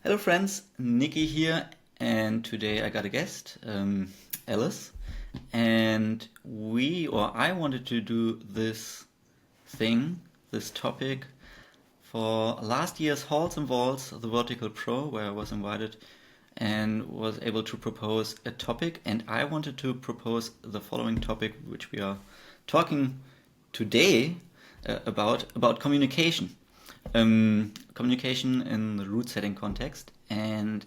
Hello friends, Nikki here, and today I got a guest, Alice, and I wanted to do this topic for last year's Halls and Walls, the Vertical Pro, where I was invited and was able to propose a topic, and I wanted to propose the following topic, which we are talking today about communication. Communication in the route setting context, and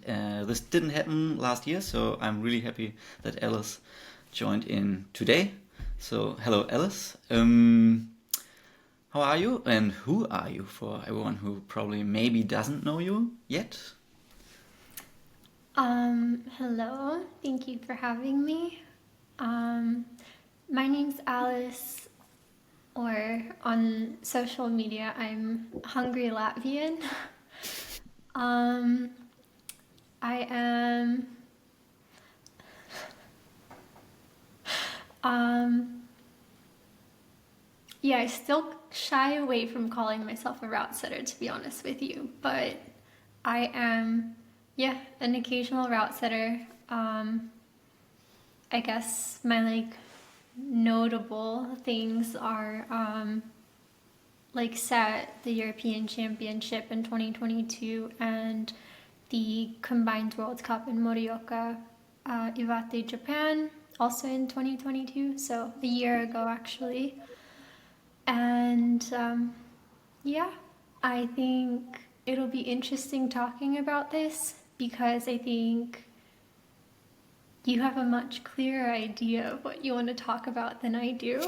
this didn't happen last year, so I'm really happy that Alice joined in today. So hello Alice, how are you and who are you for everyone who probably maybe doesn't know you yet? Hello. Thank you for having me. My name's Alice, or on social media, I'm Hungry Latvian. Um, I am, um, yeah, I still shy away from calling myself a route setter, to be honest with you, but I am, yeah, an occasional route setter. I guess my notable things are set the European Championship in 2022 and the combined World Cup in Morioka, Iwate, Japan, also in 2022, so a year ago actually. And yeah, I think it'll be interesting talking about this because I think you have a much clearer idea of what you want to talk about than I do.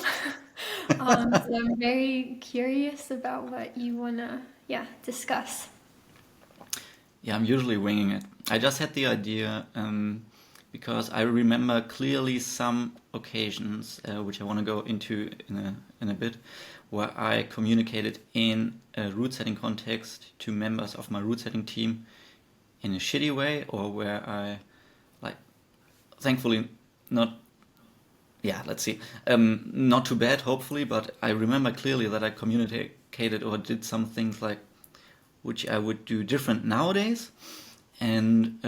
So I'm very curious about what you want to, yeah, discuss. Yeah, I'm usually winging it. I just had the idea because I remember clearly some occasions, which I want to go into in a bit, where I communicated in a route setting context to members of my route setting team in a shitty way, or where I, like, thankfully not, yeah, let's see, not too bad, hopefully, but I remember clearly that I communicated or did some things like which I would do different nowadays. And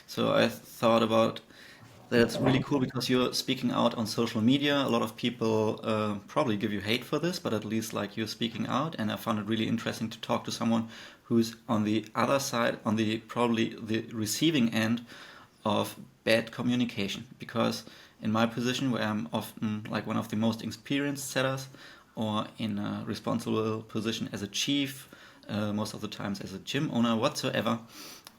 so I thought about that's really cool because you're speaking out on social media. A lot of people probably give you hate for this, but at least like you're speaking out. And I found it really interesting to talk to someone who's on the other side, on the probably the receiving end of bad communication. Because in my position, where I'm often like one of the most experienced setters, or in a responsible position as a chief, most of the times as a gym owner whatsoever,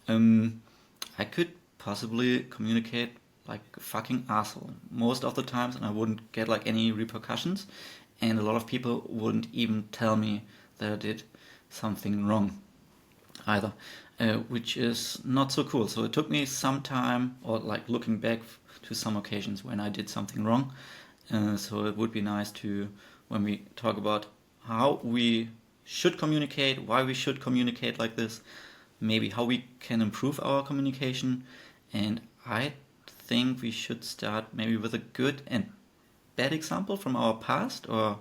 I could possibly communicate like a fucking asshole most of the times, and I wouldn't get like any repercussions, and a lot of people wouldn't even tell me that I did something wrong either, which is not so cool. So it took me some time, or like looking back to some occasions when I did something wrong. So it would be nice to, when we talk about how we should communicate, why we should communicate like this, maybe how we can improve our communication. And I think we should start maybe with a good and bad example from our past or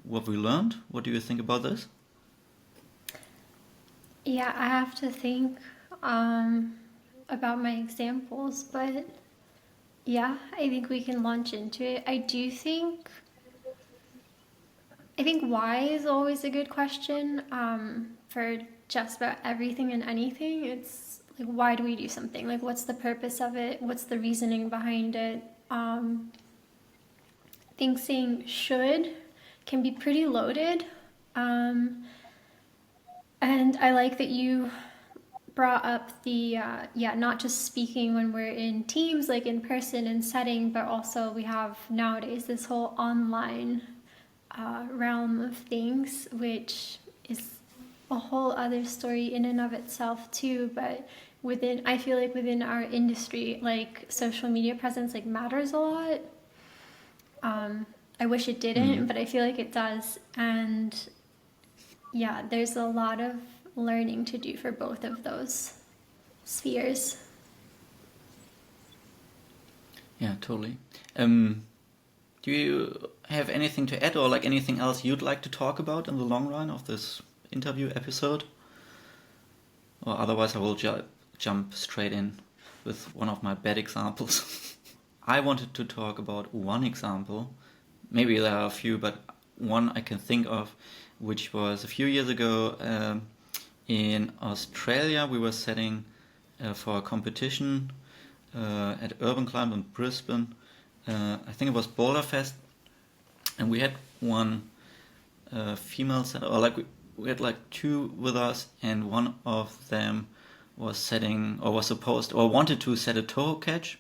what we learned. What do you think about this? Yeah, I have to think um, about my examples, but yeah, I think we can launch into it. I think why is always a good question for just about everything and anything. It's like, why do we do something? Like, what's the purpose of it? What's the reasoning behind it? I think saying should can be pretty loaded. Um, and I like that you brought up the, yeah, not just speaking when we're in teams, like in person and setting, but also we have nowadays this whole online realm of things, which is a whole other story in and of itself too. But I feel like within our industry, like social media presence, like matters a lot. I wish it didn't, Mm. but I feel like it does. And yeah, there's a lot of learning to do for both of those spheres. Yeah, totally. Do you have anything to add or like anything else you'd like to talk about in the long run of this interview episode? or otherwise I will jump straight in with one of my bad examples. I wanted to talk about one example. Maybe there are a few, but one I can think of, which was a few years ago in Australia. We were setting for a competition at Urban Climb in Brisbane. I think it was Boulder Fest, and we had one female setter, or like we had like two with us, and one of them was setting, or was supposed, or wanted to set a toe catch,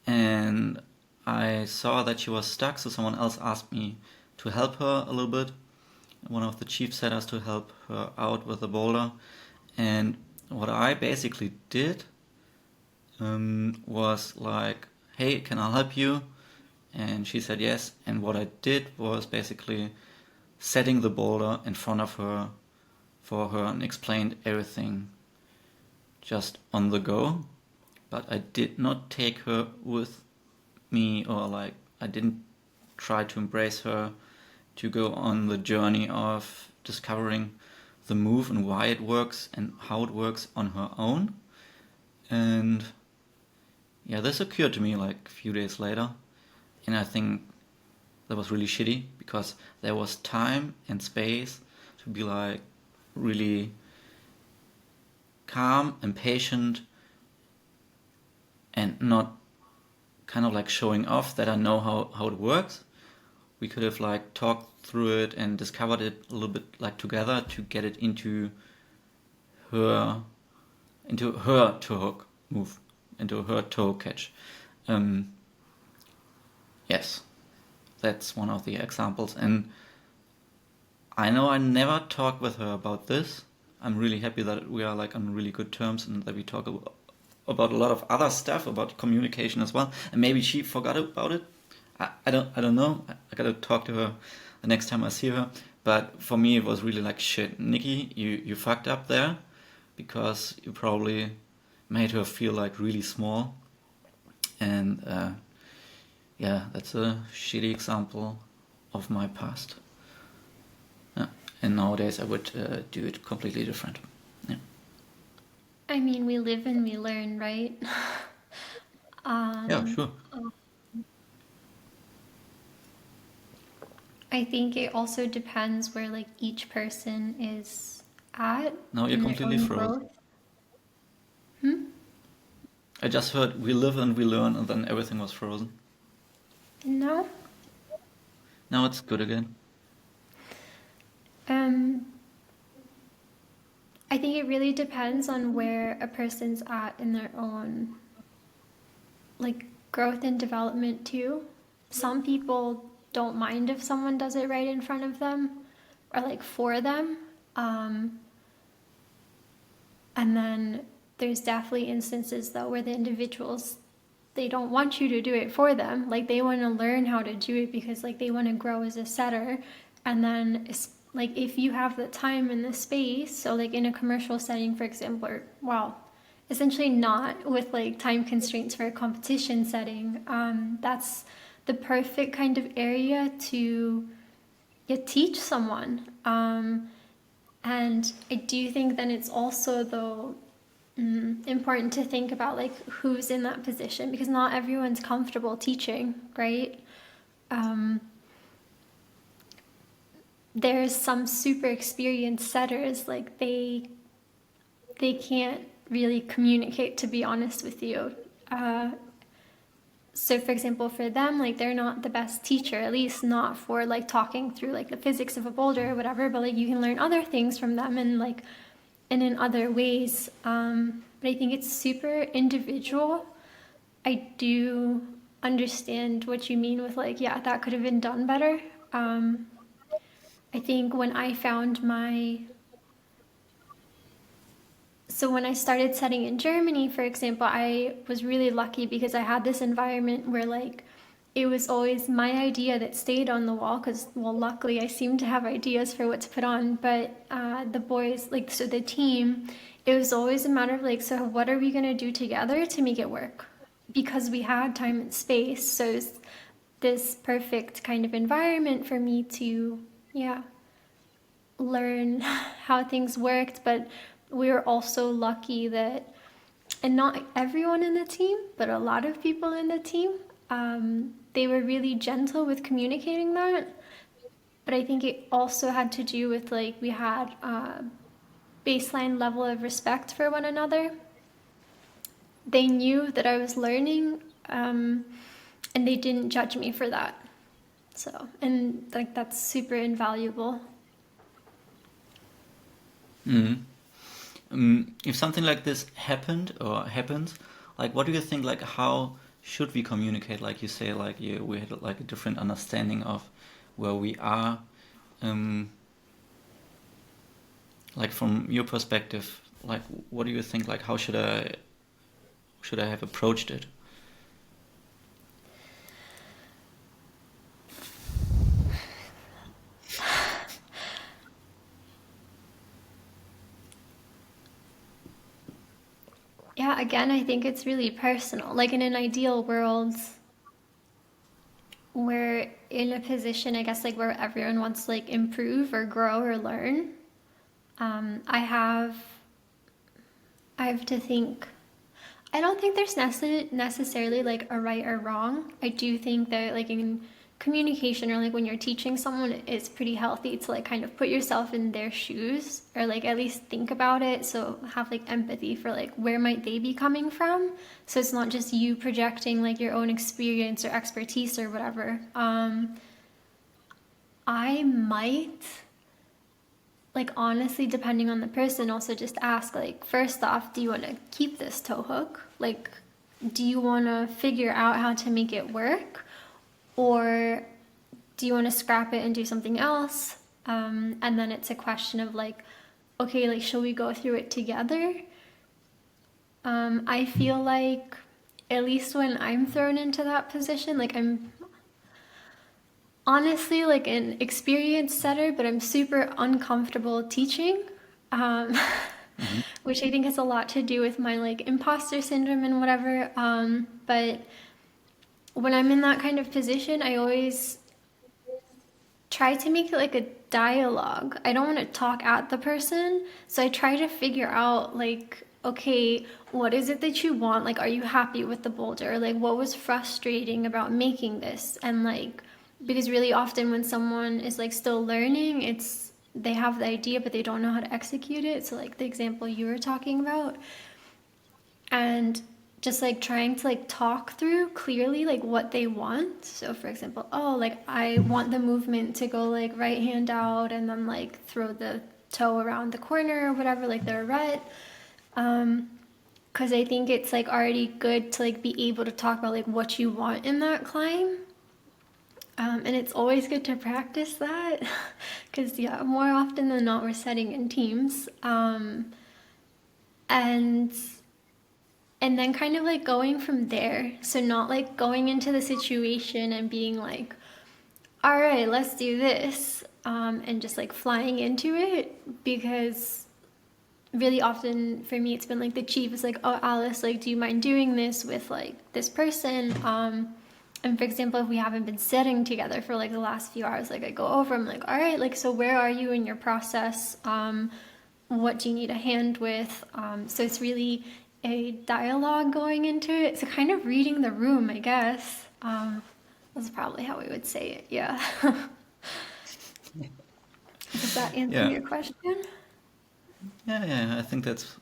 and I saw that she was stuck, so someone else asked me to help her a little bit, one of the chief setters, to help her out with the boulder. And what I basically did was like, hey, can I help you? And she said yes. And what I did was basically setting the boulder in front of her for her and explained everything just on the go. But I did not take her with me, or like I didn't try to embrace her to go on the journey of discovering the move and why it works and how it works on her own. And yeah, this occurred to me like a few days later, and I think that was really shitty, because there was time and space to be like really calm and patient and not kind of like showing off that I know how it works. We could have like talked through it and discovered it a little bit like together to get it into her toe hook move, into her toe catch. Yes, that's one of the examples. And I know I never talked with her about this. I'm really happy that we are like on really good terms, and that we talk about a lot of other stuff, about communication as well. And maybe she forgot about it. I don't know. I gotta talk to her the next time I see her. But for me, it was really like, shit, Nikki, you fucked up there, because you probably made her feel like really small. And yeah, that's a shitty example of my past. Yeah. And nowadays I would do it completely different. Yeah. I mean, we live and we learn, right? Yeah, sure. I think it also depends where like each person is at Now you're in their completely own frozen. growth. I just heard we live and we learn, and then everything was frozen. No. Now it's good again. I think it really depends on where a person's at in their own like growth and development too. Some people don't mind if someone does it right in front of them or like for them. And then there's definitely instances though where the individuals, they don't want you to do it for them. Like they want to learn how to do it because like they want to grow as a setter. And then like if you have the time and the space, so like in a commercial setting, for example, or well, essentially not with like time constraints for a competition setting, that's the perfect kind of area to teach someone. And I do think then it's also though important to think about like who's in that position, because not everyone's comfortable teaching, right? There's some super experienced setters, like they can't really communicate, to be honest with you. So for example, for them, like they're not the best teacher, at least not for like talking through like the physics of a boulder or whatever, but like you can learn other things from them and like and in other ways. But I think it's super individual. I do understand what you mean with like, yeah, that could have been done better. I think when I found so when I started setting in Germany, for example, I was really lucky because I had this environment where like it was always my idea that stayed on the wall, because well, luckily I seem to have ideas for what to put on, but the boys, like, so the team, it was always a matter of like, so what are we going to do together to make it work, because we had time and space. So it's this perfect kind of environment for me to learn how things worked. But we were also lucky that, and not everyone in the team, but a lot of people in the team, they were really gentle with communicating that. But I think it also had to do with like we had a baseline level of respect for one another. They knew that I was learning, and they didn't judge me for that. So, and like that's super invaluable. If something like this happened or happens, like what do you think? Like how should we communicate? Like you say, like we had like a different understanding of where we are. Um, like from your perspective, like what do you think? Like how should I have approached it? Yeah, again, I think it's really personal. Like in an ideal world, we're in a position, I guess, like where everyone wants to like improve or grow or learn. I have to think. I don't think there's necessarily like a right or wrong. I do think that like in communication or like when you're teaching someone, it's pretty healthy to like kind of put yourself in their shoes or like at least think about it. So have like empathy for like where might they be coming from. So it's not just you projecting like your own experience or expertise or whatever. I might like honestly depending on the person also just ask like first off, do you want to keep this tow hook, like do you want to figure out how to make it work, or do you want to scrap it and do something else, and then it's a question of like okay, like shall we go through it together. I feel like at least when I'm thrown into that position, like I'm honestly like an experienced setter, but I'm super uncomfortable teaching, um, which I think has a lot to do with my like imposter syndrome and whatever. But when I'm in that kind of position, I always try to make it like a dialogue. I don't want to talk at the person, so I try to figure out like okay, what is it that you want? Like, are you happy with the boulder? Like, what was frustrating about making this? And like, because really often when someone is like still learning, it's they have the idea but they don't know how to execute it. So like the example you were talking about, and just like trying to like talk through clearly like what they want. So for example, oh, like I want the movement to go like right hand out and then like throw the toe around the corner or whatever, like the arete. Because I think it's like already good to like be able to talk about like what you want in that climb. And it's always good to practice that because yeah, more often than not we're setting in teams. And then kind of like going from there. So not like going into the situation and being like, all right, let's do this, and just like flying into it, because really often for me it's been like the chief is like, oh Alice, like do you mind doing this with like this person, and for example if we haven't been sitting together for like the last few hours, like I go over, I'm like, all right, like so where are you in your process, what do you need a hand with, so it's really a dialogue going into it, so kind of reading the room, I guess. That's probably how we would say it, yeah. Does that answer Yeah, your question? yeah. I think that's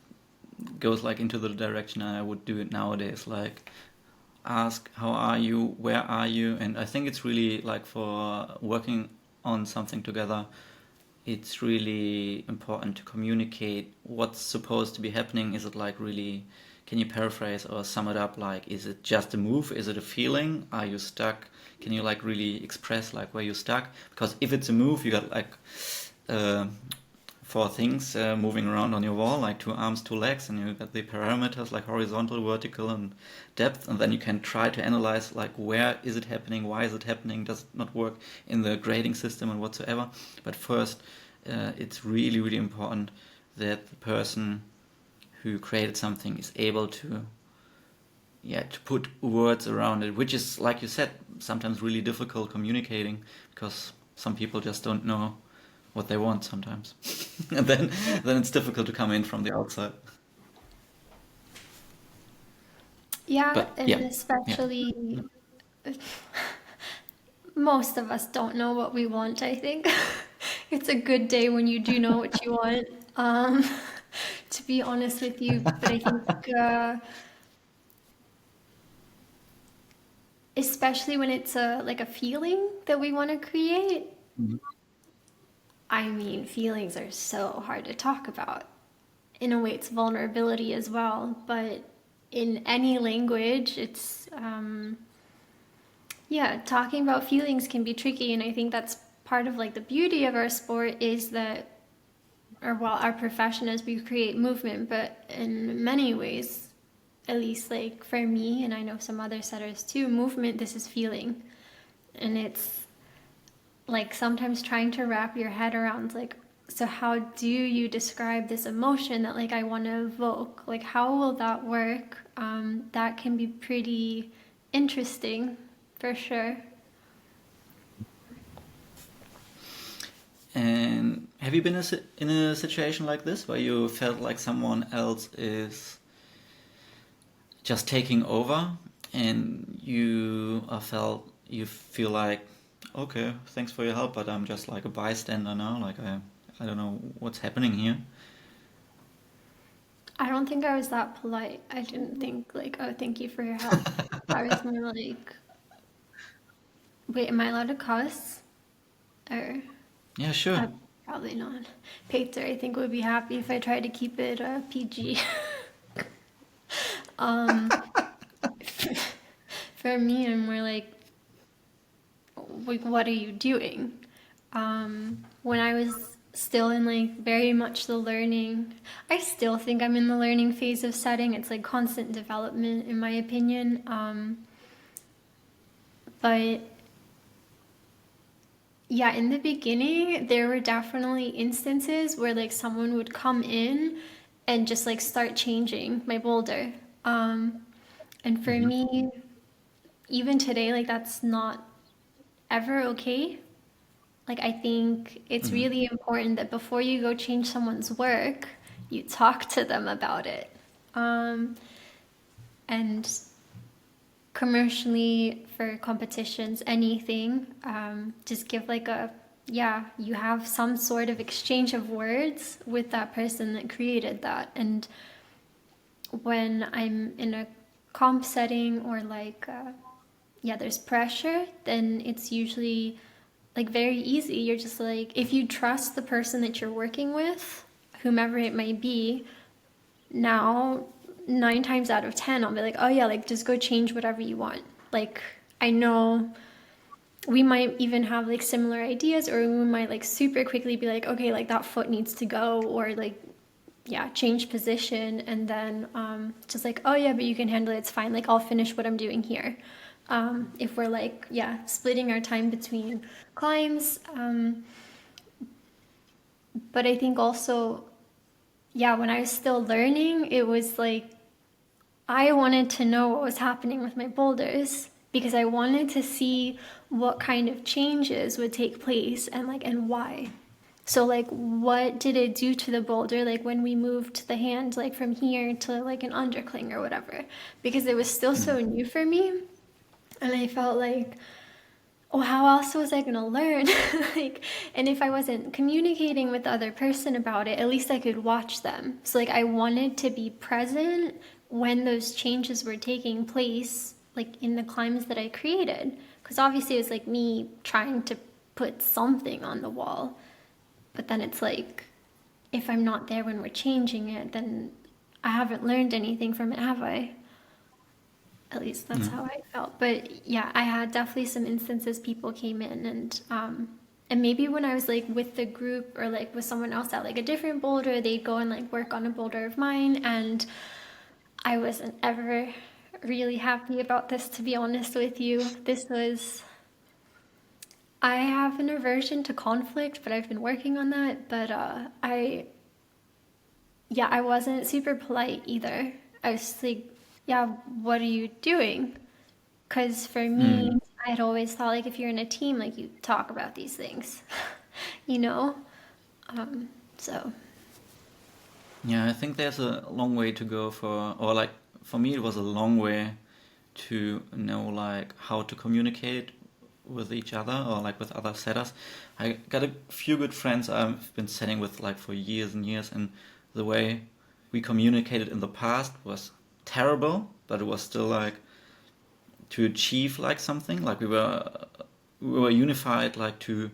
goes like into the direction I would do it nowadays. Like ask how are you, where are you, and I think it's really like for working on something together. It's really important to communicate what's supposed to be happening. Is it like really? Can you paraphrase or sum it up? Like, is it just a move? Is it a feeling? Are you stuck? Can you like really express like where you're stuck? Because if it's a move, you got like uh, four things moving around on your wall, like two arms, two legs, and you got the parameters like horizontal, vertical, and depth, and then you can try to analyze like where is it happening, why is it happening, does it not work in the grading system and whatsoever. But first, it's really, really important that the person who created something is able to, yeah, to put words around it, which is, like you said, sometimes really difficult communicating because some people just don't know what they want sometimes. And then it's difficult to come in from the outside. Yeah, But and yeah, yeah. especially most of us don't know what we want, I think. It's a good day when you do know what you want, um, to be honest with you. But I think, especially when it's like a feeling that we want to create, Mhm. I mean, feelings are so hard to talk about. In a way, it's vulnerability as well. But in any language, yeah, talking about feelings can be tricky. And I think that's part of like the beauty of our sport is that, or well, our profession is we create movement, but in many ways, at least like for me, and I know some other setters too, movement, this is feeling. And it's like sometimes trying to wrap your head around like, so how do you describe this emotion that like I want to evoke? Like how will that work? That can be pretty interesting for sure. And have you been in a situation like this where you felt like someone else is just taking over, and you feel like, okay, thanks for your help, but I'm just like a bystander now. Like I don't know what's happening here. I don't think I was that polite. I didn't think like, oh, thank you for your help. I was more like, wait, am I allowed to cuss? Or Yeah, sure. probably not. Peter, I think would be happy if I tried to keep it PG. um, for me, I'm more like, what are you doing? When I was still in like very much the learning, I still think I'm in the learning phase of setting. It's like constant development, in my opinion. But yeah, in the beginning, there were definitely instances where like someone would come in and just like start changing my boulder. Um, and for Hmm. me, even today, like that's not ever okay. Like I think it's Hmm. really important that before you go change someone's work, you talk to them about it. Um, and commercially for competitions, anything, just give like a, yeah, you have some sort of exchange of words with that person that created that. And when I'm in a comp setting or like, yeah, there's pressure, then it's usually like very easy. You're just like, if you trust the person that you're working with, whomever it might be, now 9 times out of 10, I'll be like, oh yeah, like just go change whatever you want. Like, I know we might even have like similar ideas, or we might like super quickly be like, okay, like that foot needs to go, or like, yeah, change position. And then just like, oh yeah, but you can handle it, it's fine. Like, I'll finish what I'm doing here. If we're like, yeah, splitting our time between climbs. But I think also, yeah, when I was still learning, it was like I wanted to know what was happening with my boulders because I wanted to see what kind of changes would take place and like and why. So like what did it do to the boulder like when we moved the hand like from here to like an undercling or whatever, because it was still Hmm. so new for me, and I felt like, oh, how else was I gonna learn? Like, and if I wasn't communicating with the other person about it, at least I could watch them. So like I wanted to be present when those changes were taking place, like in the climbs that I created. Because obviously it was like me trying to put something on the wall. But then it's like, if I'm not there when we're changing it, then I haven't learned anything from it, have I? At least that's Yeah. how I felt. But yeah, I had definitely some instances people came in and maybe when I was like with the group or like with someone else at like a different boulder, they'd go and like work on a boulder of mine, and I wasn't ever really happy about this, to be honest with you. This was, I have an aversion to conflict, but I've been working on that. But yeah, I wasn't super polite either. I was like, yeah, what are you doing? Because for me, Hmm. I'd always thought like if you're in a team, like you talk about these things, you know? So Yeah, I think there's a long way to go or like for me, it was a long way to know like how to communicate with each other or like with other setters. I got a few good friends I've been setting with like for years and years, and the way we communicated in the past was terrible, but it was still like to achieve like something. Like we were unified, like to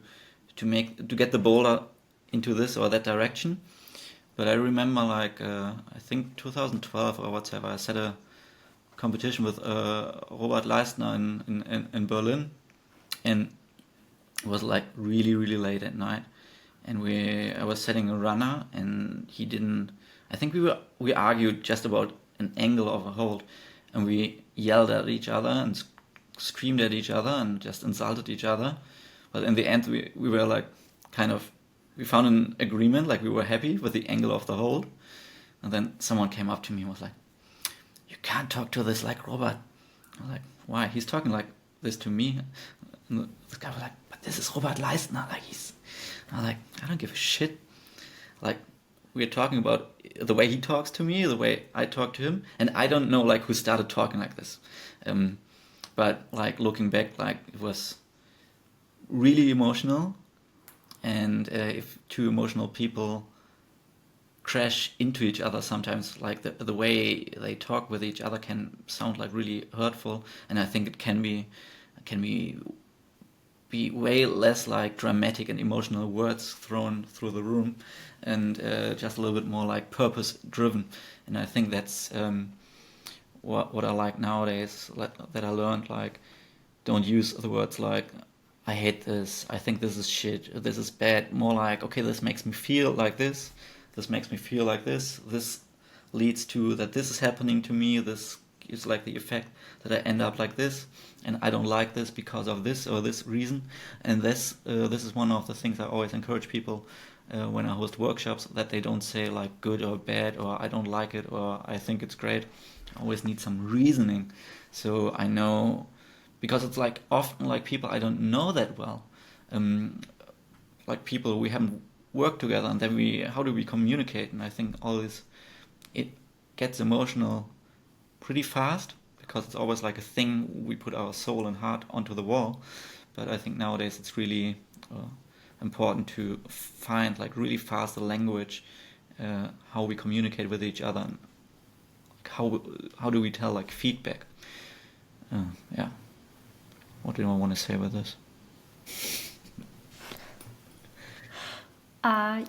get the boulder into this or that direction. But I remember like I think 2012 or whatever, I set a competition with Robert Leistner in Berlin, and it was like really really late at night, and I was setting a runner, and he didn't. I think we argued just about an angle of a hold, and we yelled at each other and screamed at each other and just insulted each other. But in the end, we were like kind of we found an agreement, like we were happy with the angle of the hold. And then someone came up to me and was like, "You can't talk to this like Robert." I was like, "Why? He's talking like this to me." And the guy was like, "But this is Robert Leistner. Like he's." I was like, "I don't give a shit. Like we're talking about the way he talks to me, the way I talk to him, and I don't know like who started talking like this." Um, but like looking back, like it was really emotional, and if two emotional people crash into each other, sometimes like the way they talk with each other can sound like really hurtful, and I think it can be way less like dramatic and emotional words thrown through the room, and just a little bit more like purpose driven. And I think that's what I like nowadays, that I learned, like don't use the words like "I hate this," "I think this is shit," "this is bad." More like, okay, this makes me feel like this. This makes me feel like this. This leads to that this is happening to me. This is like the effect that I end up like this, and I don't like this because of this or this reason. And this is one of the things I always encourage people when I host workshops, that they don't say like good or bad or I don't like it or I think it's great. I always need some reasoning, so I know, because it's like often like people I don't know that well, um, like people we haven't worked together, and then how do we communicate? And I think all this, it gets emotional pretty fast, because it's always like a thing we put our soul and heart onto the wall. But I think nowadays it's really important to find like really fast the language, how we communicate with each other, and how do we tell like feedback. Yeah. What do I want to say with this?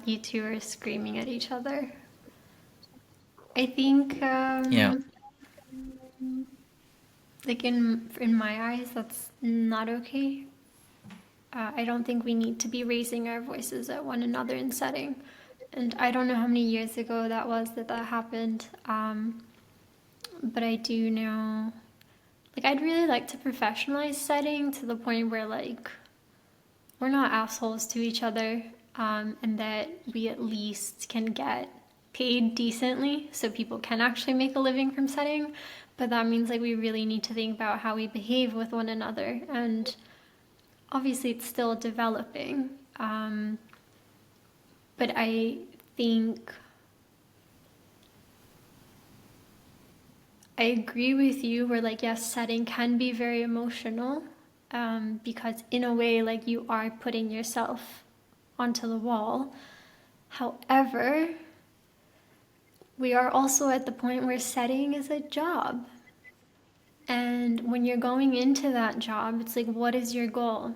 you two are screaming at each other. I think, Yeah. like in my eyes, that's not okay. I don't think we need to be raising our voices at one another in setting. And I don't know how many years ago that was that happened. But I do know, like, I'd really like to professionalize setting to the point where, like, we're not assholes to each other, and that we at least can get paid decently so people can actually make a living from setting. But that means, like, we really need to think about how we behave with one another. And obviously, it's still developing. But I think I agree with you where, like, yes, setting can be very emotional, because in a way, like, you are putting yourself onto the wall. However, we are also at the point where setting is a job. And when you're going into that job, it's like, what is your goal?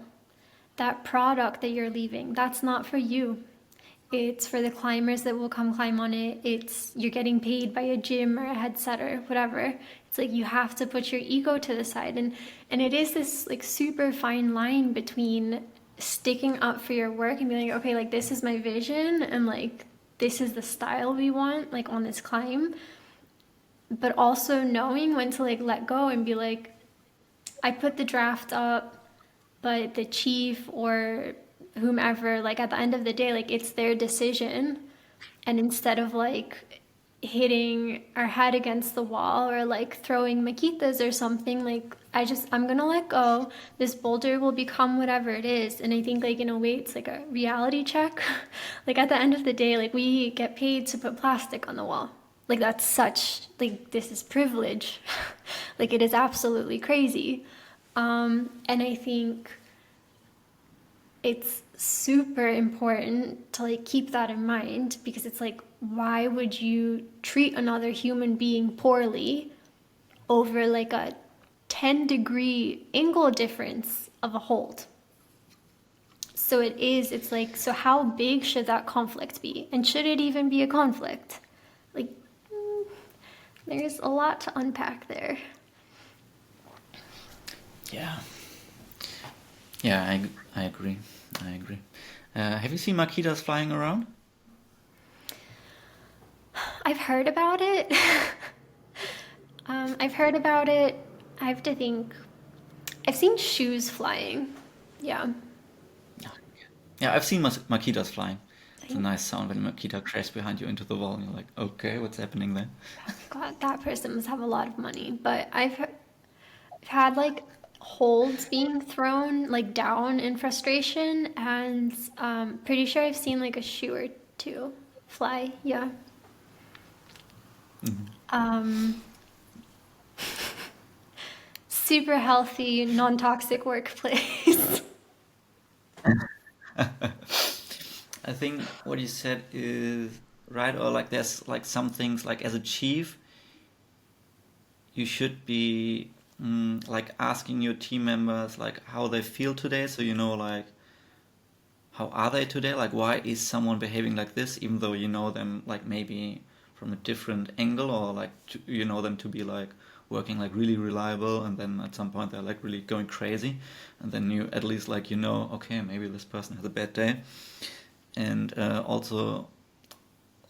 That product that you're leaving, that's not for you. It's for the climbers that will come climb on it. You're getting paid by a gym or a head setter, whatever. It's like you have to put your ego to the side, and it is this like super fine line between sticking up for your work and being like, okay, like this is my vision and like this is the style we want like on this climb, but also knowing when to like let go and be like, I put the draft up, but the chief or whomever, like at the end of the day, like it's their decision. And instead of like hitting our head against the wall or like throwing maquitas or something, like I'm gonna let go. This boulder will become whatever it is. And I think like in a way it's like a reality check. Like at the end of the day, like we get paid to put plastic on the wall. Like that's such, like this is privilege. Like it is absolutely crazy. And I think it's super important to like keep that in mind, because it's like, why would you treat another human being poorly over like a 10-degree angle difference of a hold? So it's like, so how big should that conflict be? And should it even be a conflict? Like, there's a lot to unpack there. Yeah. Yeah, I agree. I agree. Have you seen maquitas flying around? I've heard about it. I've heard about it. I have to think. I've seen shoes flying. Yeah. Yeah, I've seen maquitas flying. It's a nice sound when a makita crashes behind you into the wall, and you're like, okay, what's happening there? God, that person must have a lot of money. But I've had like holds being thrown like down in frustration, and pretty sure I've seen like a shoe or two fly. Yeah. Super healthy, non-toxic workplace. I think what you said is right, or like there's like some things like as a chief, you should be like asking your team members like how they feel today, so you know like how are they today, like why is someone behaving like this, even though you know them like maybe from a different angle, or like you know them to be like working like really reliable, and then at some point they're like really going crazy, and then you at least like you know, okay, maybe this person has a bad day. And also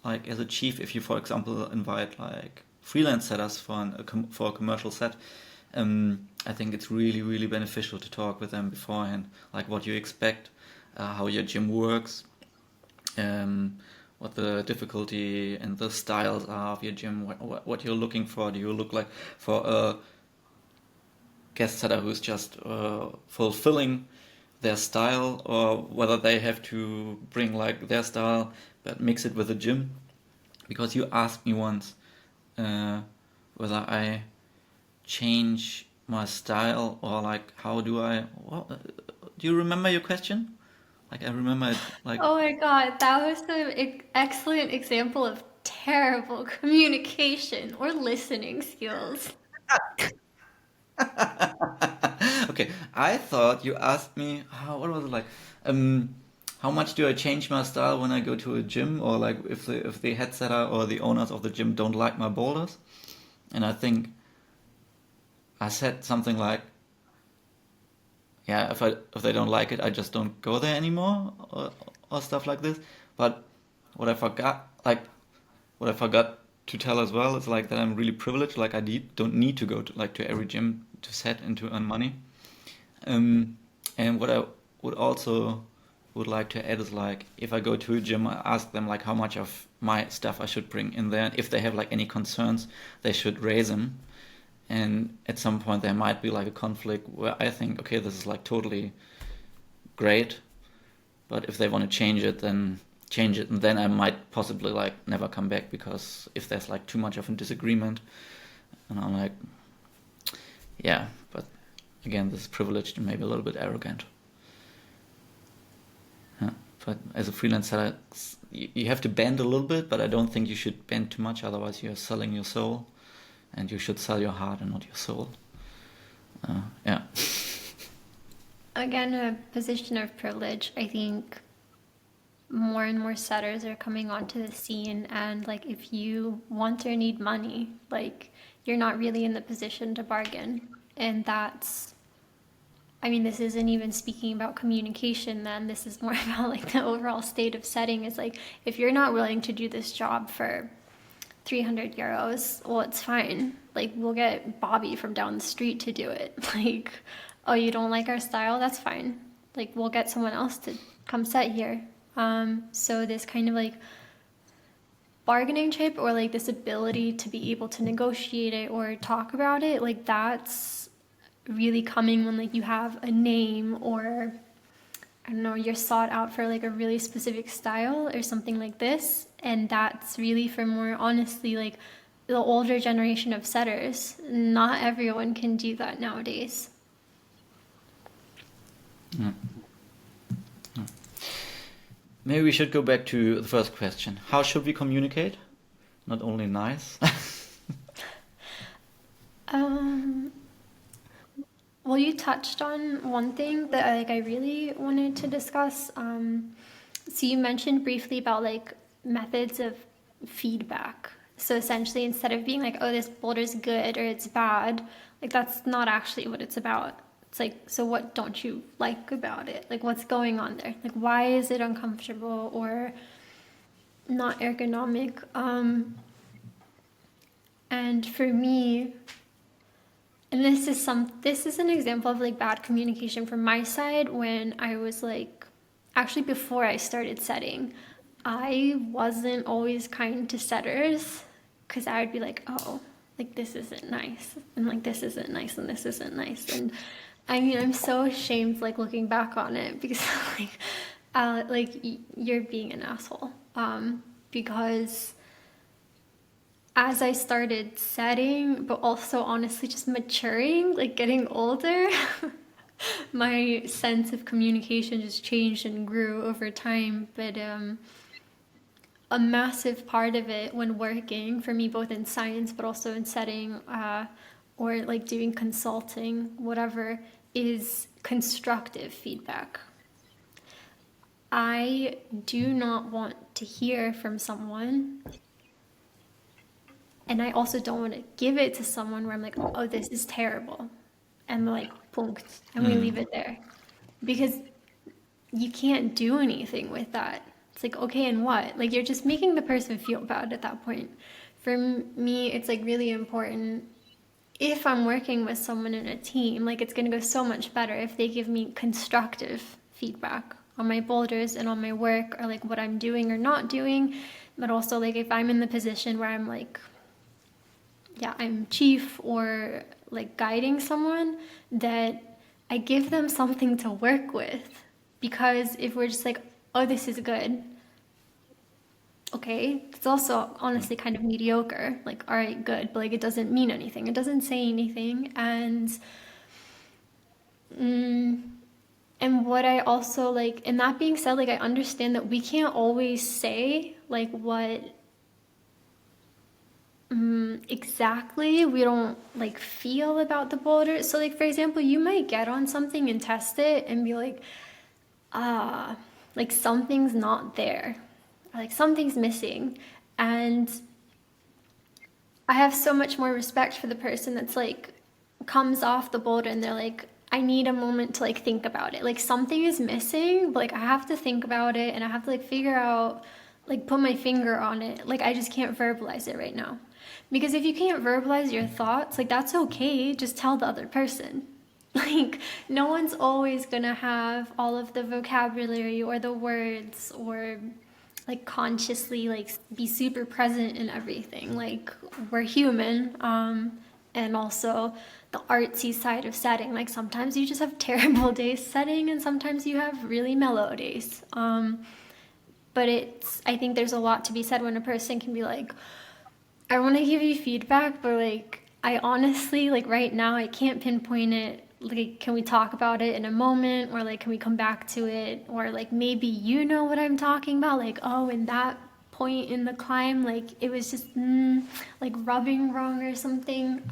like as a chief, if you for example invite like freelance setters for a commercial set, I think it's really really beneficial to talk with them beforehand, like what you expect, how your gym works, what the difficulty and the styles are of your gym, what you're looking for. Do you look like for a guest setter who's just fulfilling their style, or whether they have to bring like their style but mix it with the gym? Because you asked me once whether I change my style, or like how do I do you remember your question? Like I remember it like Oh my God, that was an excellent example of terrible communication or listening skills. okay, I thought you asked me what was it like? Um, how much do I change my style when I go to a gym, or like if the head setter or the owners of the gym don't like my boulders? And I think I said something like, yeah, if they don't like it, I just don't go there anymore, or stuff like this. But what I forgot, like what I forgot to tell as well, is like that I'm really privileged. Like don't need to go to every gym to set and to earn money. And what I would also would like to add is like if I go to a gym, I ask them like how much of my stuff I should bring in there. If they have like any concerns, they should raise them. And at some point there might be like a conflict where I think, okay, this is like totally great, but if they want to change it, then change it, and then I might possibly like never come back, because if there's like too much of a disagreement, and I'm like, yeah, but again, this is privileged and maybe a little bit arrogant. Yeah. But as a freelancer, you have to bend a little bit, but I don't think you should bend too much, otherwise you're selling your soul, and you should sell your heart and not your soul. Yeah. Again, a position of privilege. I think more and more setters are coming onto the scene, and like if you want or need money, like you're not really in the position to bargain. And that's, I mean, this isn't even speaking about communication then, this is more about like the overall state of setting. Is like, if you're not willing to do this job for 300 euros, well, it's fine. Like, we'll get Bobby from down the street to do it. Like, oh, you don't like our style? That's fine. Like, we'll get someone else to come set here. So this kind of like bargaining chip or like this ability to be able to negotiate it or talk about it, like that's really coming when like you have a name or I don't know, you're sought out for like a really specific style or something like this. And that's really for more honestly like the older generation of setters. Not everyone can do that nowadays. Yeah. Yeah. Maybe we should go back to the first question. How should we communicate? Not only nice. Well, you touched on one thing that I really wanted to discuss. So you mentioned briefly about like methods of feedback. So essentially, instead of being like, "Oh, this boulder's good" or "It's bad," like that's not actually what it's about. It's like, so what don't you like about it? Like, what's going on there? Like, why is it uncomfortable or not ergonomic? And for me, and this is an example of like bad communication from my side when I was like actually before I started setting, I wasn't always kind to setters because I would be like, oh, like this isn't nice and like this isn't nice and this isn't nice. And I mean, I'm so ashamed like looking back on it because you're being an asshole. Because as I started setting, but also honestly just maturing, like getting older, my sense of communication just changed and grew over time. But a massive part of it when working for me, both in science but also in setting or like doing consulting, whatever, is constructive feedback. I do not want to hear from someone, and I also don't want to give it to someone where I'm like, oh, this is terrible. And like, punkt. And we leave it there. Because you can't do anything with that. It's like, okay, and what? Like, you're just making the person feel bad at that point. For me, it's like really important. If I'm working with someone in a team, like, it's going to go so much better if they give me constructive feedback on my boulders and on my work or like what I'm doing or not doing. But also, like, if I'm in the position where I'm like, yeah, I'm chief or like guiding someone, that I give them something to work with. Because if we're just like, oh, this is good, okay, it's also honestly kind of mediocre. Like, all right, good, but like it doesn't mean anything. It doesn't say anything. And what I also like, and that being said, like I understand that we can't always say like what exactly we don't like feel about the boulder. So like for example, you might get on something and test it and be like, like something's not there, or like something's missing. And I have so much more respect for the person that's like comes off the boulder and they're like, I need a moment to like think about it. Like something is missing, but like I have to think about it and I have to like figure out, like put my finger on it. Like I just can't verbalize it right now. Because if you can't verbalize your thoughts, like that's okay. Just tell the other person. Like no one's always gonna have all of the vocabulary or the words or like consciously like be super present in everything. Like we're human. And also the artsy side of setting. Like sometimes you just have terrible days setting and sometimes you have really mellow days. But I think there's a lot to be said when a person can be like, I want to give you feedback, but like, I honestly, like right now, I can't pinpoint it. Like, can we talk about it in a moment? Or like, can we come back to it? Or like, maybe you know what I'm talking about? Like, oh, in that point in the climb, like it was just like rubbing wrong or something.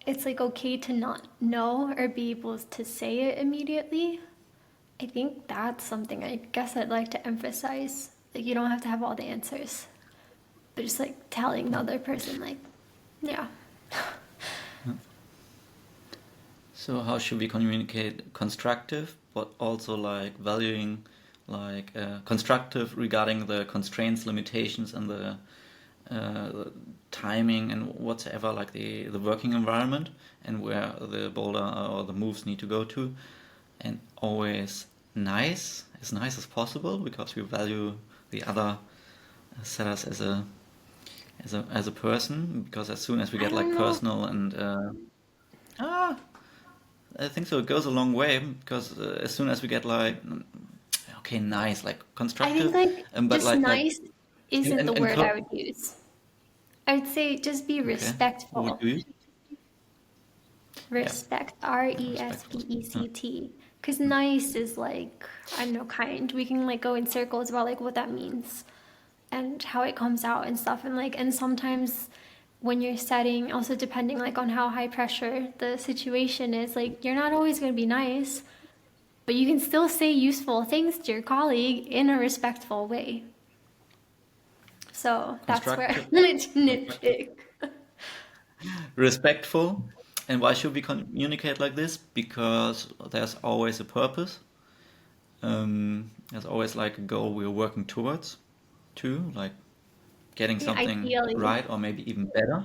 It's like okay to not know or be able to say it immediately. I think that's something I guess I'd like to emphasize. Like you don't have to have all the answers, but just like telling the other person, like, yeah. So how should we communicate constructive, but also like valuing, like constructive regarding the constraints, limitations, and the timing and whatsoever, like the working environment and where the boulder or the moves need to go to, and always nice as possible because we value the other set us as a person, because as soon as we I get don't like know. personal and ah, I think so. It goes a long way, because as soon as we get like okay, nice, like I think constructive, like but just like nice in isn't in, the in word I co- would use. I would say just be okay, what would respectful. you use? Yeah, Respect, respectful. RESPECT. Because nice is like, I don't know, kind. We can like go in circles about like what that means and how it comes out and stuff. And like, and sometimes when you're setting, also depending like on how high pressure the situation is, like you're not always going to be nice, but you can still say useful things to your colleague in a respectful way. So that's where Constructive, I wanted to constructive, nitpick. respectful. And why should we communicate like this? Because there's always a purpose. There's always like a goal we're working towards, too, like getting Yeah, something ideally. right, or maybe even better.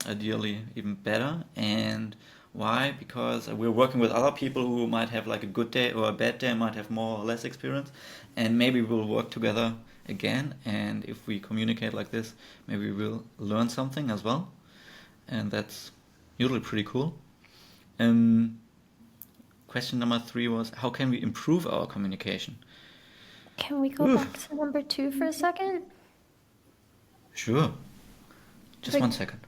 Ideally, even better. And why? Because we're working with other people who might have like a good day or a bad day, might have more or less experience, and maybe we'll work together again. And if we communicate like this, maybe we'll learn something as well, and that's usually pretty cool. Um, Question number 3 was, how can we improve our communication? Can we go back Oof, to number 2 for a second? sure. Just Like, 1 second.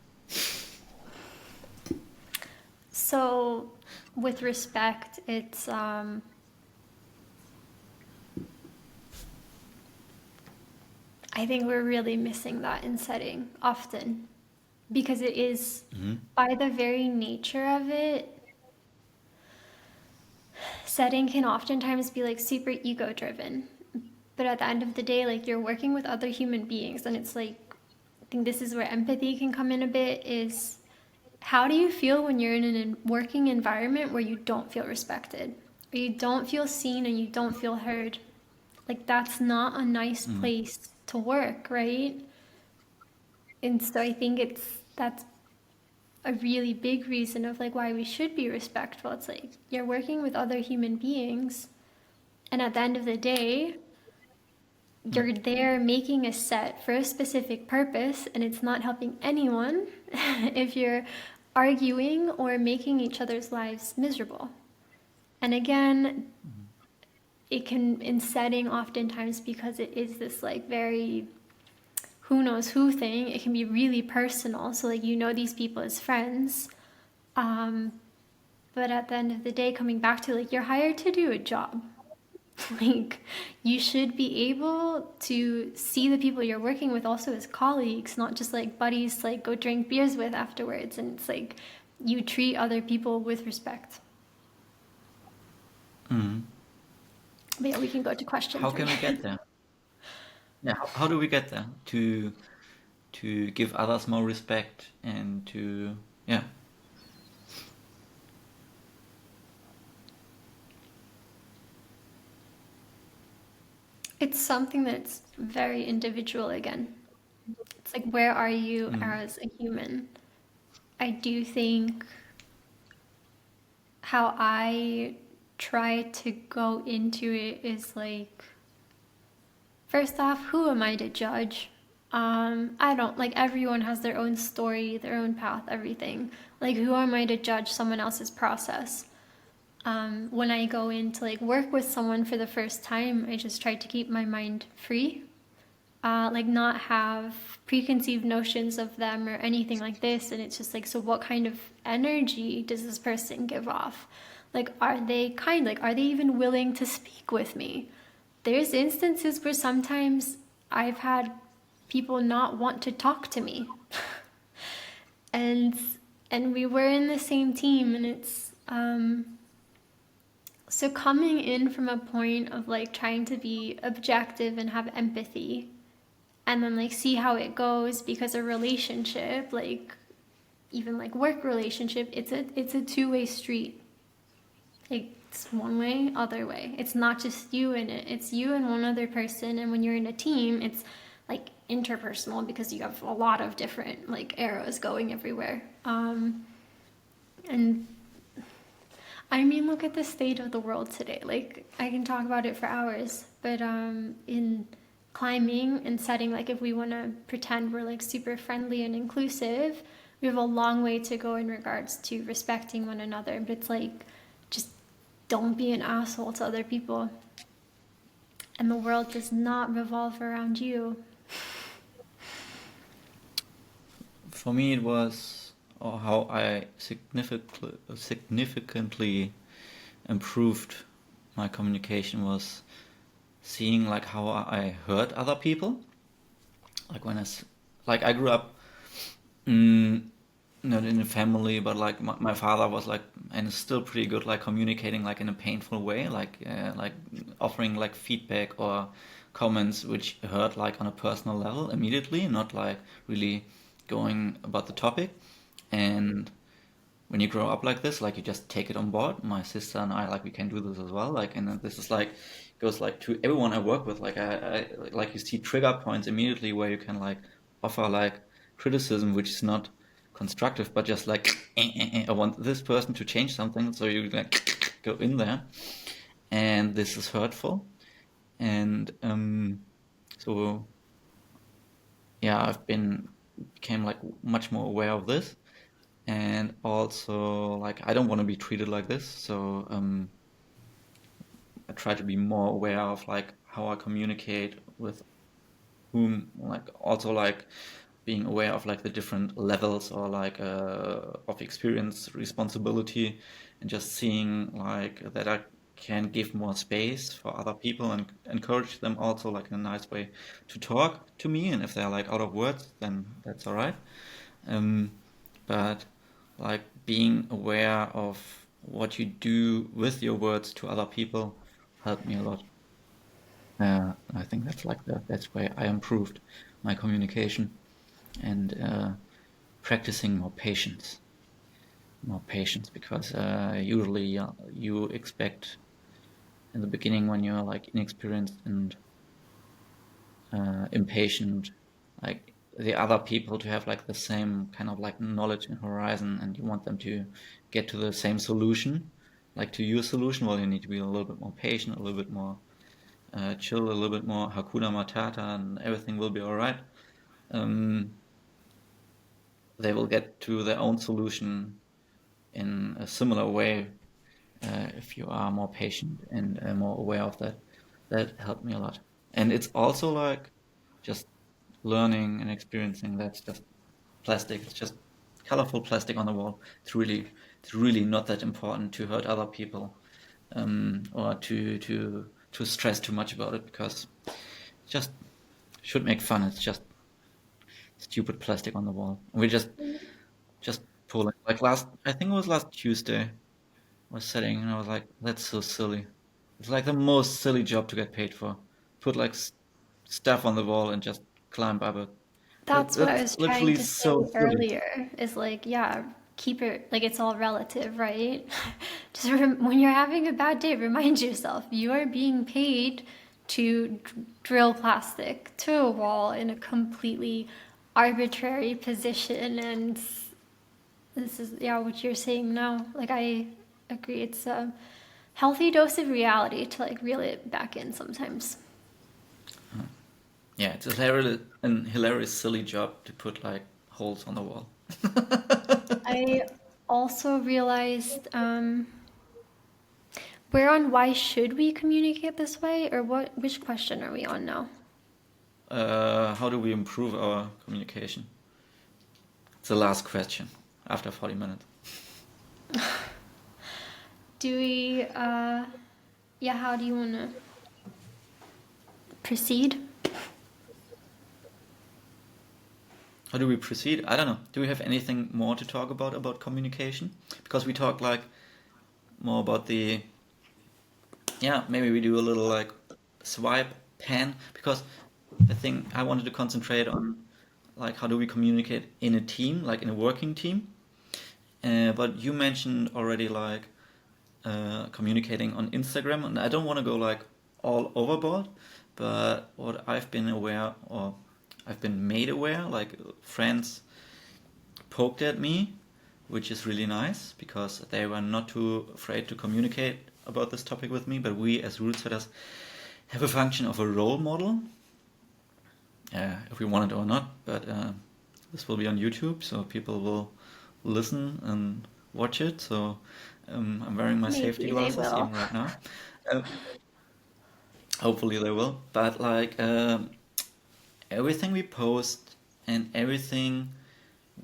so with respect, it's I think we're really missing that in setting often because it is Hmm. by the very nature of it, setting can oftentimes be like super ego driven. But at the end of the day, like you're working with other human beings and it's like I think this is where empathy can come in a bit is how do you feel when you're in a working environment where you don't feel respected, or you don't feel seen and you don't feel heard? Like that's not a nice place to work, right? And so I think that's a really big reason of like why we should be respectful. It's like you're working with other human beings, and at the end of the day, you're there making a set for a specific purpose, and it's not helping anyone if you're arguing or making each other's lives miserable. And again, it can in setting oftentimes because it is this like very who knows who thing, it can be really personal. So like you know these people as friends. Um, but at the end of the day, coming back to like you're hired to do a job. Like you should be able to see the people you're working with also as colleagues, not just like buddies to like go drink beers with afterwards. And it's like you treat other people with respect. Hmm. But yeah, we can go to question How can 3. we get there? Yeah, how do we get there to give others more respect and to, yeah. It's something that's very individual again. It's like, where are you Mm. as a human? I do think how I try to go into it is like, first off, who am I to judge? I don't like everyone has their own story, their own path, everything. Like, who am I to judge someone else's process? When I go in to like work with someone for the first time, I just try to keep my mind free, like not have preconceived notions of them or anything like this. And it's just like, so what kind of energy does this person give off? Like, are they kind? Like, are they even willing to speak with me? There's instances where sometimes I've had people not want to talk to me. and and we were in the same team and it's so coming in from a point of like trying to be objective and have empathy and then like see how it goes because a relationship like even like work relationship it's a two-way street. It's one way other way. It's not just you in it, it's you and one other person. And when you're in a team it's like interpersonal because you have a lot of different like arrows going everywhere. And I mean, look at the state of the world today. Like, I can talk about it for hours, but in climbing and setting, like if we want to pretend we're like super friendly and inclusive, we have a long way to go in regards to respecting one another. But it's like, just don't be an asshole to other people. And the world does not revolve around you. For me, it was how I significantly improved my communication was seeing like how I heard other people. Like like I grew up not in a family, but like my father was like and is still pretty good like communicating like in a painful way, like offering like feedback or comments which hurt like on a personal level immediately, not like really going about the topic. And when you grow up like this, like you just take it on board. My sister and I, like we can do this as well. Like, and then this is like goes like to everyone I work with. Like I like you see trigger points immediately where you can like offer like criticism, which is not constructive, but just like I want this person to change something, so you like go in there, and this is hurtful, and so yeah, became like much more aware of this, and also like I don't want to be treated like this, so I try to be more aware of like how I communicate with whom, like also like being aware of like the different levels or like of experience, responsibility, and just seeing like that I can give more space for other people and encourage them also like in a nice way to talk to me, and if they're like out of words, then that's all right. Um, but like being aware of what you do with your words to other people helped me a lot. I think that's like the that's where I improved my communication and practicing more patience because usually you expect in the beginning when you're like inexperienced and impatient, like the other people to have like the same kind of like knowledge and horizon, and you want them to get to the same solution, like to your solution. Well, you need to be a little bit more patient, a little bit more chill, a little bit more Hakuna Matata, and everything will be all right. Um, they will get to their own solution in a similar way if you are more patient and more aware of that. That helped me a lot. And it's also like just learning and experiencing that's just plastic. It's just colorful plastic on the wall. It's really not that important to hurt other people or to stress too much about it because it just should make fun. It's just stupid plastic on the wall. And we just pulling like I think it was last Tuesday. Was setting, and I was like, that's so silly. It's like the most silly job to get paid for. Put like stuff on the wall and just climb up it. That's what I That's was trying literally to say so silly. earlier. Is like, yeah, keep it like it's all relative, right? Just when you're having a bad day, remind yourself you are being paid to drill plastic to a wall in a completely arbitrary position, and this is yeah what you're saying now. Like I agree, it's a healthy dose of reality to like reel it back in sometimes. Yeah, it's a hilarious silly job to put like holes on the wall. I also realized we're on why should we communicate this way, or what? Which question are we on now? How do we improve our communication? It's the last question after 40 minutes. Do we? Yeah. How do you want to proceed? How do we proceed? I don't know. Do we have anything more to talk about communication? Because we talk like more about the yeah, maybe we do a little like swipe pan because the thing I wanted to concentrate on like how do we communicate in a team, like in a working team. But you mentioned already like communicating on Instagram, and I don't want to go like all overboard, but what I've been aware or I've been made aware, like friends poked at me, which is really nice because they were not too afraid to communicate about this topic with me. But we as route setters have a function of a role model, if we want it or not. But this will be on YouTube, so people will listen and watch it. So I'm wearing my safety Maybe they glasses will. even right now. Uh, Hopefully they will. But like everything we post and everything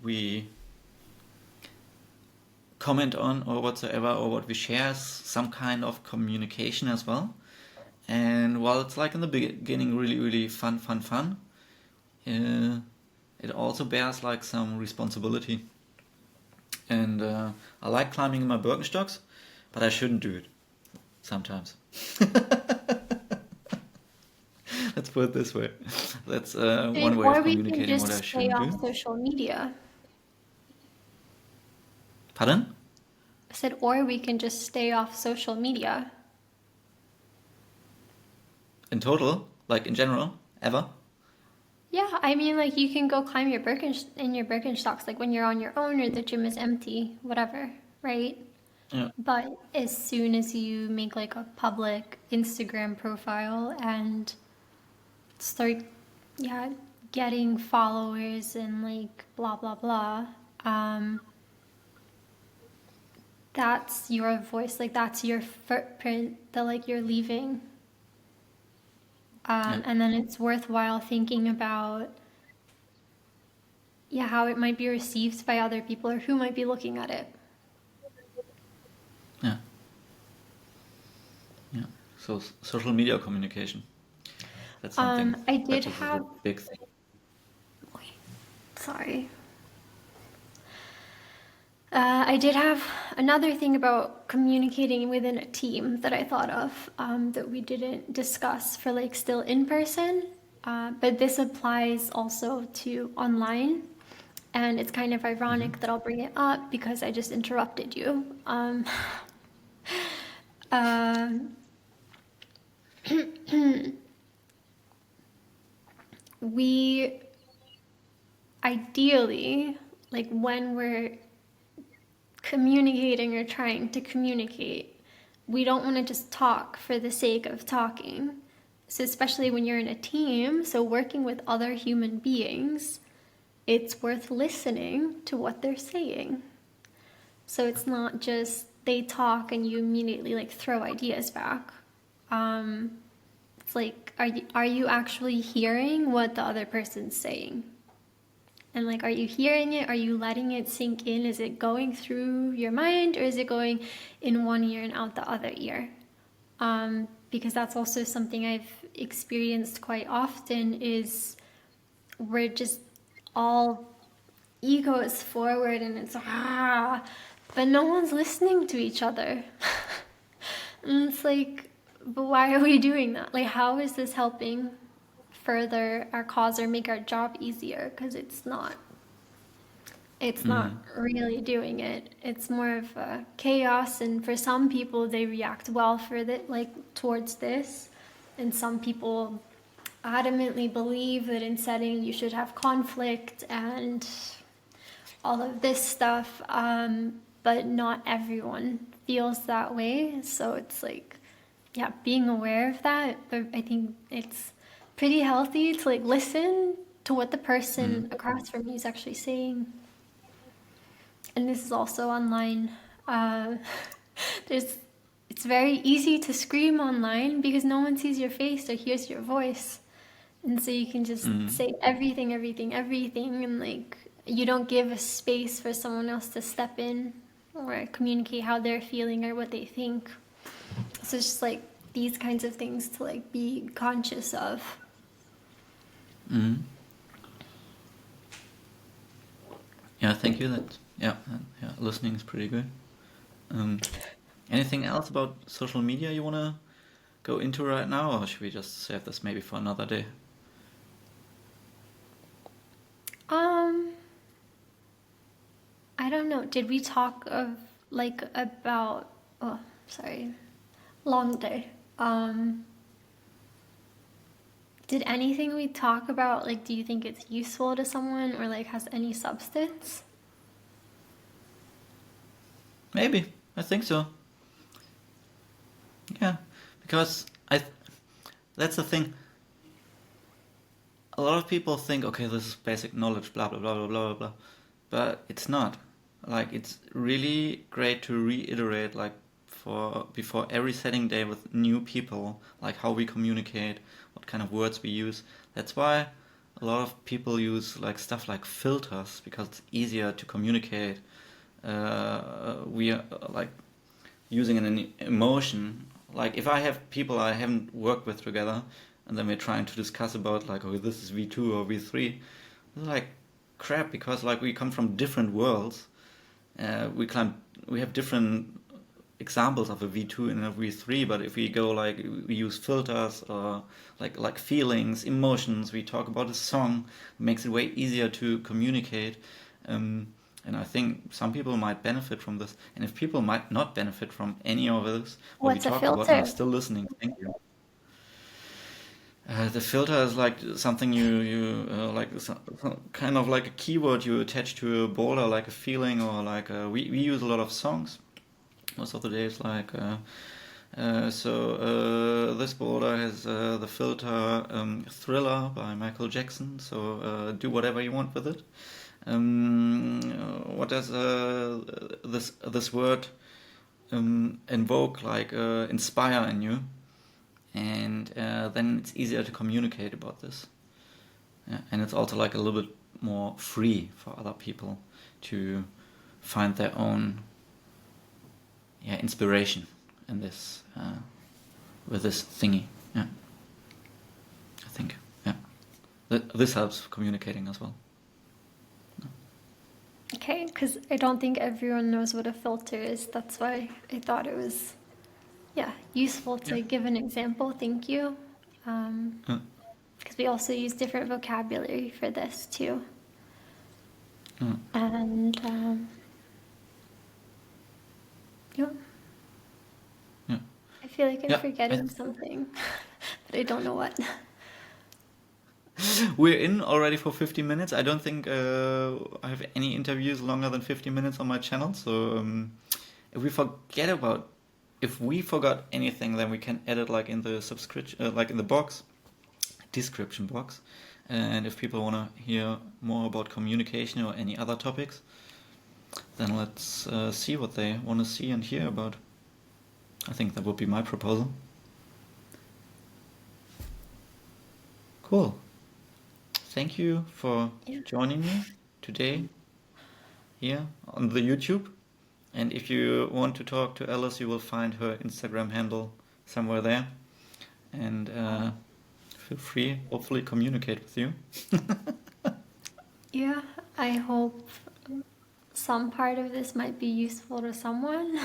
we comment on or whatsoever, or what we share, is some kind of communication as well. And while it's like in the beginning really, really fun, it also bears like some responsibility. And I like climbing in my Birkenstocks, but I shouldn't do it sometimes. Let's put it this way. That's one way Or of we can communicating what I just stay shouldn't off do. social media. Pardon? I said, or we can just stay off social media. In total? Like in general? Ever? Yeah, I mean, like you can go climb your in your Birkenstocks, like when you're on your own or the gym is empty, whatever, right? Yeah. But as soon as you make like a public Instagram profile and start, yeah, getting followers and like blah blah blah, um, that's your voice, like that's your footprint that like you're leaving. Yeah. And then it's worthwhile thinking about, yeah, how it might be received by other people or who might be looking at it. Yeah. Yeah. So social media communication. That's something I that did this is a have, big thing. sorry. I did have another thing about communicating within a team that I thought of that we didn't discuss for like still in person, but this applies also to online. And it's kind of ironic that I'll bring it up because I just interrupted you. Um, we ideally, like when we're communicating or trying to communicate, we don't want to just talk for the sake of talking. So, especially when you're in a team, so working with other human beings, it's worth listening to what they're saying. So, it's not just they talk and you immediately like throw ideas back. It's like, are you actually hearing what the other person's saying? And like, are you hearing it? Are you letting it sink in? Is it going through your mind or is it going in one ear and out the other ear? Because that's also something I've experienced quite often is we're just all egos forward and it's but no one's listening to each other. And it's like, but why are we doing that? Like, how is this helping further our cause or make our job easier? Because it's not. It's not really doing it. It's more of a chaos, and for some people, they react well for that, like towards this, and some people adamantly believe that in setting you should have conflict and all of this stuff, but not everyone feels that way. So it's like, yeah, being aware of that. But I think it's pretty healthy to like listen to what the person across from you is actually saying. And this is also online. Uh, it's very easy to scream online because no one sees your face or hears your voice. And so you can just say everything, and like you don't give a space for someone else to step in or communicate how they're feeling or what they think. So it's just like these kinds of things to like be conscious of. Yeah, thank you. Yeah, listening is pretty good. Anything else about social media you want to go into right now, or should we just save this maybe for another day? I don't know. Did we talk of like about? Oh, sorry, long day. Did anything we talk about like? Do you think it's useful to someone or like has any substance? Maybe. I think so. Yeah, because that's the thing. a lot of people think, okay, this is basic knowledge, blah blah blah blah blah blah, but it's not. Like it's really great to reiterate, like for before every setting day with new people, like how we communicate, what kind of words we use. That's why a lot of people use like stuff like filters because it's easier to communicate. We are like using an emotion. Like if I have people I haven't worked with together, and then we're trying to discuss about like, oh, this is V2 or V3, it's like crap because like we come from different worlds. We have different examples of a V2 and a V3, but if we go like we use filters or like feelings, emotions, we talk about a song, it makes it way easier to communicate. And I think some people might benefit from this. And if people might not benefit from any of this, what we What's a talk about and are filter? still listening, thank you. The filter is like something you like kind of like a keyword you attach to a boulder, like a feeling or like we use a lot of songs most of the days. Like this boulder has the filter Thriller by Michael Jackson. So do whatever you want with it. What does this word invoke, like inspire in you? And then it's easier to communicate about this. Yeah, and it's also like a little bit more free for other people to find their own inspiration in this with this thingy. Yeah, I think this helps communicating as well. Okay, because I don't think everyone knows what a filter is. That's why I thought it was, useful to give an example. Thank you. Because we also use different vocabulary for this too. And yeah, Yeah. I feel like I'm Yeah. forgetting something, but I don't know what. We're in already for 50 minutes. I don't think I have any interviews longer than 50 minutes on my channel. So if we forgot anything, then we can edit like in the subscription, like in the description box. And if people want to hear more about communication or any other topics, then let's see what they want to see and hear about. I think that would be my proposal. Cool. Thank you for joining me today here on the YouTube. And if you want to talk to Alice, you will find her Instagram handle somewhere there. And feel free, hopefully communicate with you. Yeah, I hope some part of this might be useful to someone.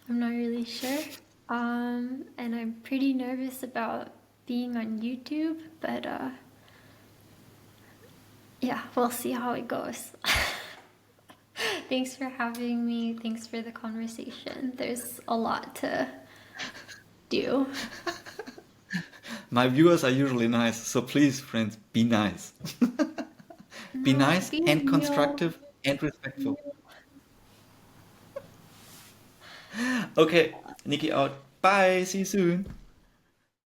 I'm not really sure. And I'm pretty nervous about being on YouTube, but we'll see how it goes. Thanks for having me. Thanks for the conversation. There's a lot to do. My viewers are usually nice, so please, friends, be nice. Be No, nice be and real. constructive and respectful. Okay, Nikki out. Bye, see you soon.